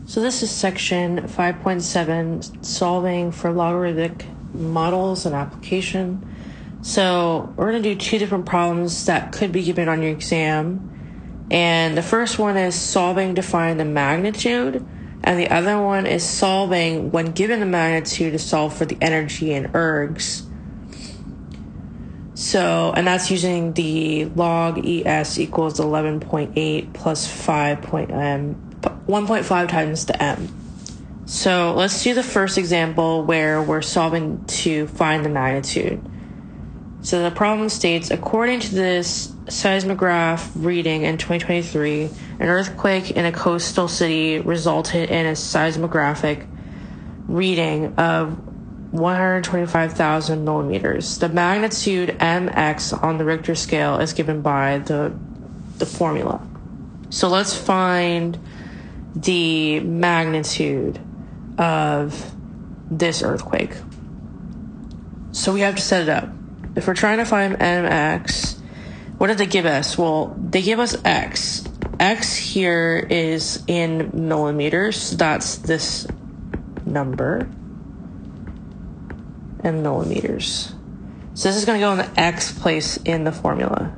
So this is section 5.7, solving for logarithmic models and application. So we're going to do two different problems that could be given on your exam. And the first one is solving to find the magnitude. And the other one is solving when given the magnitude to solve for the energy in ergs. So, and that's using the log ES equals 11.8 plus 1.5 times the m. So let's do the first example where we're solving to find the magnitude. So the problem states, according to this seismograph reading in 2023, an earthquake in a coastal city resulted in a seismographic reading of 125,000 millimeters. The magnitude mx on the Richter scale is given by the formula. So let's find the magnitude of this earthquake. So we have to set it up. If we're trying to find mx, what did they give us? Well, they give us x. X here is in millimeters, so that's this number. And millimeters. So this is going to go in the x place in the formula.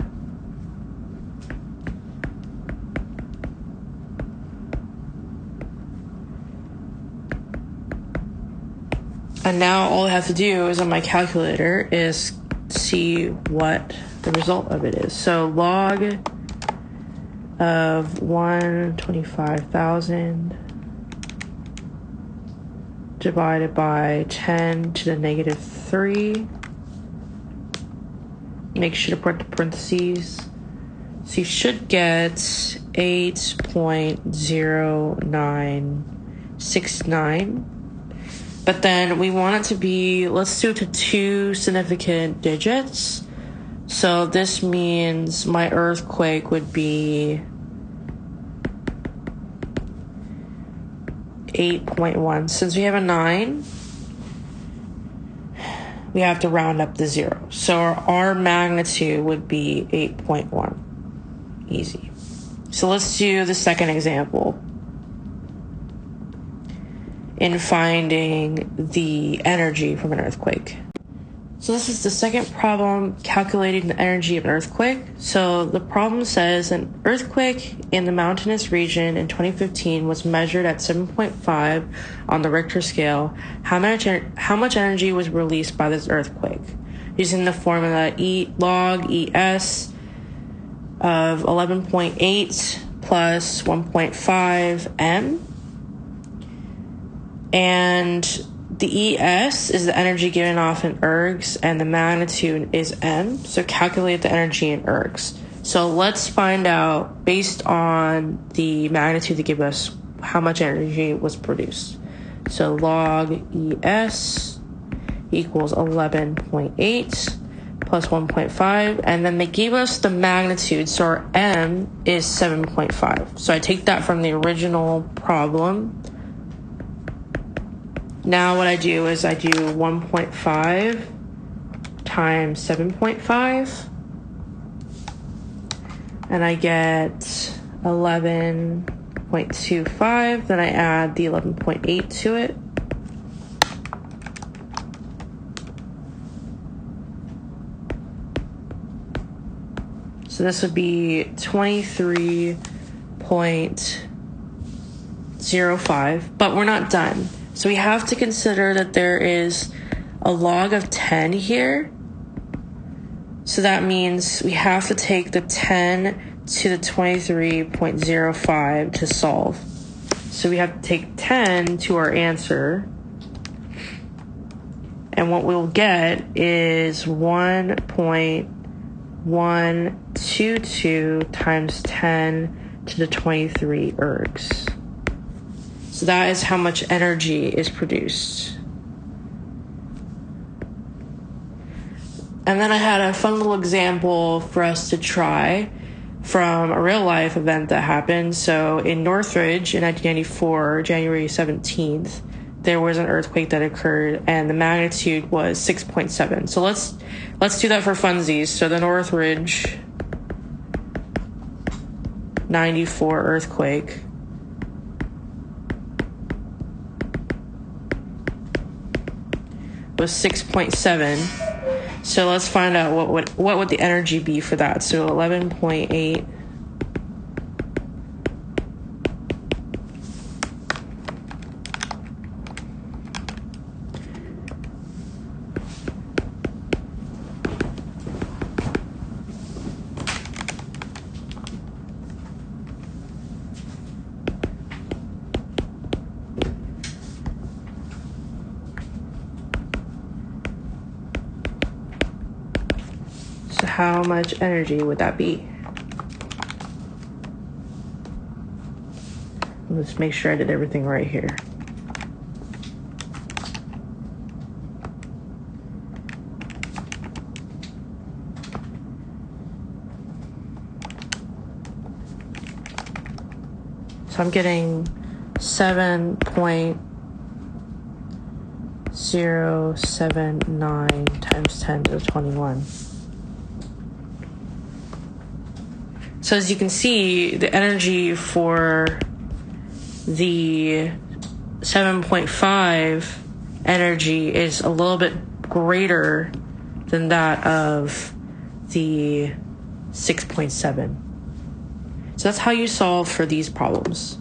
And now all I have to do is on my calculator is see what the result of it is. So log of 125,000 divided by 10 to the negative 3. Make sure to put the parentheses. So you should get 8.0969. But then we want it to be, let's do it to 2 significant digits. So this means my earthquake would be 8.1. Since we have a 9, we have to round up the 0. So our magnitude would be 8.1. Easy. So let's do the second example in finding the energy from an earthquake. So this is the second problem, calculating the energy of an earthquake. So the problem says an earthquake in the mountainous region in 2015 was measured at 7.5 on the Richter scale. How much energy was released by this earthquake? Using the formula log ES of 11.8 plus 1.5 m. And the ES is the energy given off in ergs, and the magnitude is m. So calculate the energy in ergs. So let's find out, based on the magnitude they give us, how much energy was produced. So log ES equals 11.8 plus 1.5, and then they gave us the magnitude, so our m is 7.5. So I take that from the original problem. Now what I do is I do 1.5 times 7.5, and I get 11.25. Then I add the 11.8 to it. So this would be 23.05, but we're not done. So we have to consider that there is a log of 10 here. So that means we have to take the 10 to the 23.05 to solve. So we have to take 10 to our answer. And what we'll get is 1.122 times 10 to the 23 ergs. So that is how much energy is produced. And then I had a fun little example for us to try from a real life event that happened. So in Northridge in 1994, January 17th, there was an earthquake that occurred and the magnitude was 6.7. So let's do that for funsies. So the Northridge 94 earthquake was 6.7. So let's find out what would the energy be for that. So 11.8. So how much energy would that be? Let's make sure I did everything right here. So I'm getting 7.079 times 10 to the 21. So as you can see, the energy for the 7.5 energy is a little bit greater than that of the 6.7. So that's how you solve for these problems.